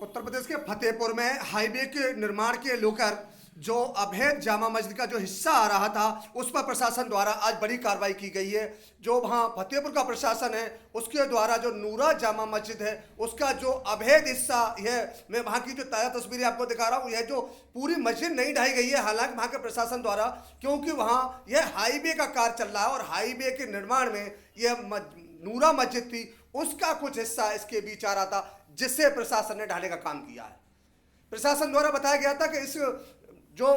उत्तर प्रदेश के फतेहपुर में हाईवे के निर्माण के लेकर जो अवैध जामा मस्जिद का जो हिस्सा आ रहा था उस पर प्रशासन द्वारा आज बड़ी कार्रवाई की गई है। जो वहाँ फतेहपुर का प्रशासन है उसके द्वारा जो नूरा जामा मस्जिद है उसका जो अवैध हिस्सा है, मैं वहाँ की जो ताज़ा तस्वीरें आपको दिखा रहा हूँ। यह जो पूरी मस्जिद नहीं ढाई गई है, हालांकि वहाँ के प्रशासन द्वारा, क्योंकि वहाँ यह हाईवे का कार्य चल रहा है और हाईवे के निर्माण में यह नूरा मस्जिद थी, उसका कुछ हिस्सा इसके बीच आ रहा था, जिससे प्रशासन ने ढाने का काम किया है। प्रशासन द्वारा बताया गया था कि इस जो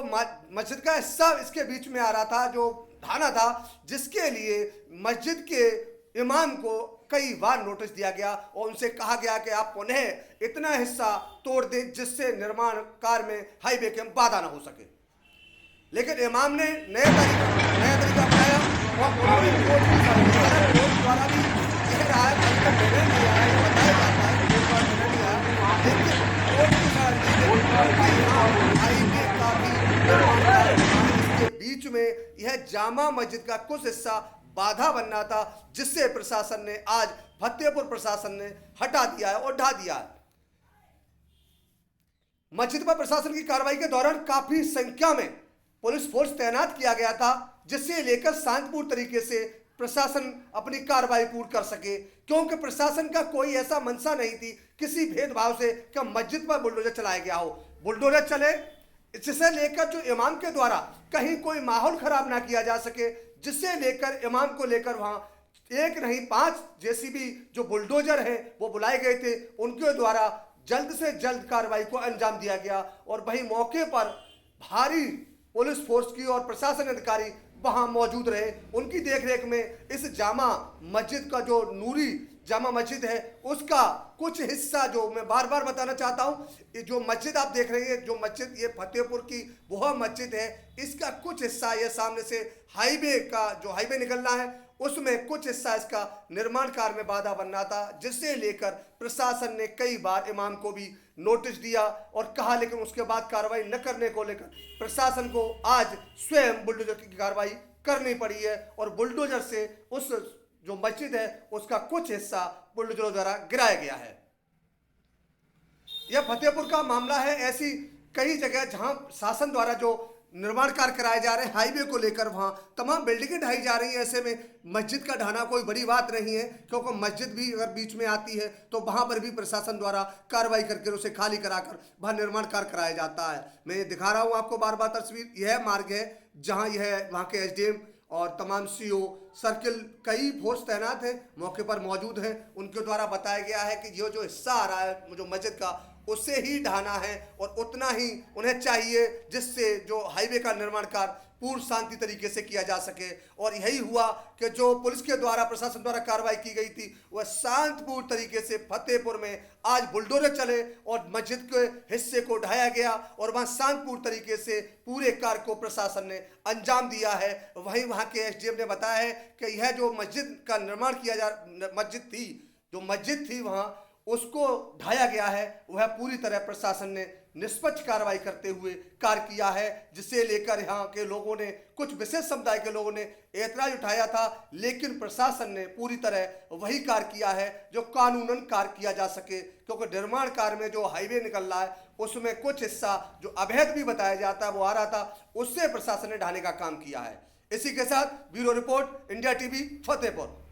मस्जिद का हिस्सा इसके बीच में आ रहा था, जो ढाना था, जिसके लिए मस्जिद के इमाम को कई बार नोटिस दिया गया और उनसे कहा गया कि आप पुनः इतना हिस्सा तोड़ दें जिससे निर्माण कार्य में हाईवे के बाधा न हो सके। लेकिन इमाम ने नया तरीका अपनाया और उन्होंने कोर्ट द्वारा भी यह राय निर्णय लिया है, बताया जाता है कोर्ट द्वारा निर्णय लिया है, लेकिन कोर्ट के इसके बीच में यह जामा मस्जिद का कुछ हिस्सा बाधा बनना था, जिससे प्रशासन ने आज फतेहपुर प्रशासन ने हटा दिया है और ढा दिया है। मस्जिद पर प्रशासन की कार्रवाई के दौरान काफी संख्या में पुलिस फोर्स तैनात किया गया था, जिससे लेकर शांतिपूर्ण तरीके से प्रशासन अपनी कार्रवाई पूर्ण कर सके, क्योंकि प्रशासन का कोई ऐसा मंशा नहीं थी किसी भेदभाव से कि मस्जिद पर बुलडोजर चलाया गया हो। बुलडोजर चले जिसे लेकर जो इमाम के द्वारा कहीं कोई माहौल खराब ना किया जा सके, जिससे लेकर इमाम को लेकर वहां एक नहीं 5 जेसीबी जो बुलडोजर हैं वो बुलाए गए थे, उनके द्वारा जल्द से जल्द कार्रवाई को अंजाम दिया गया। और वहीं मौके पर भारी पुलिस फोर्स की और प्रशासन अधिकारी वहां मौजूद रहे। उनकी देखरेख में इस जामा मस्जिद का जो नूरी जामा मस्जिद है उसका कुछ हिस्सा, जो मैं बार बार बताना चाहता हूं, जो मस्जिद आप देख रहे हैं, जो मस्जिद ये फतेहपुर की वह मस्जिद है, इसका कुछ हिस्सा ये सामने से हाईवे का जो हाईवे निकलना है उसमें कुछ हिस्सा इसका निर्माण कार्य में बाधा बनना था, जिससे लेकर प्रशासन ने कई बार इमाम को भी नोटिस दिया और कहा, लेकिन उसके बाद कार्रवाई न करने को लेकर प्रशासन को आज स्वयं बुलडोजर की कार्रवाई करनी पड़ी है और बुलडोजर से उस जो मस्जिद है उसका कुछ हिस्सा बुलडोजरों द्वारा गिराया गया है। यह फतेहपुर का मामला है। ऐसी कई जगह जहां शासन द्वारा जो निर्माण कार्य कराए जा रहे हैं हाईवे को लेकर, वहां तमाम बिल्डिंगें ढाई जा रही हैं। ऐसे में मस्जिद का ढाना कोई बड़ी बात नहीं है, क्योंकि मस्जिद भी अगर बीच में आती है तो वहां पर भी प्रशासन द्वारा कार्रवाई करके उसे खाली कराकर वहां निर्माण कार्य कराया जाता है। मैं दिखा रहा हूं आपको बार बार तस्वीर। यह मार्ग है जहां यह वहां के एसडीएम और तमाम सीओ सर्किल कई फोर्स तैनात हैं, मौके पर मौजूद हैं। उनके द्वारा बताया गया है कि ये जो हिस्सा आ रहा है जो मस्जिद का, उससे ही ढाना है और उतना ही उन्हें चाहिए जिससे जो हाईवे का निर्माण कार्य पूर्ण शांति तरीके से किया जा सके। और यही हुआ कि जो पुलिस के द्वारा प्रशासन द्वारा कार्रवाई की गई थी वह शांतिपूर्ण तरीके से फतेहपुर में आज बुलडोजर चले और मस्जिद के हिस्से को ढाया गया और वहां शांतिपूर्ण तरीके से पूरे कार्य को प्रशासन ने अंजाम दिया है। वहीं वहां के एसडीएम ने बताया है कि यह जो मस्जिद का निर्माण किया जो मस्जिद थी वहां उसको ढाया गया है, वह पूरी तरह प्रशासन ने निष्पक्ष कार्रवाई करते हुए कार्य किया है, जिसे लेकर यहाँ के लोगों ने, कुछ विशेष समुदाय के लोगों ने ऐतराज उठाया था, लेकिन प्रशासन ने पूरी तरह वही कार्य किया है जो कानूनन कार्य किया जा सके, क्योंकि निर्माण कार्य में जो हाईवे निकल रहा है उसमें कुछ हिस्सा जो अवैध भी बताया जाता है वो आ रहा था, उससे प्रशासन ने ढाने का काम किया है। इसी के साथ bureau report, India TV, Fatehpur.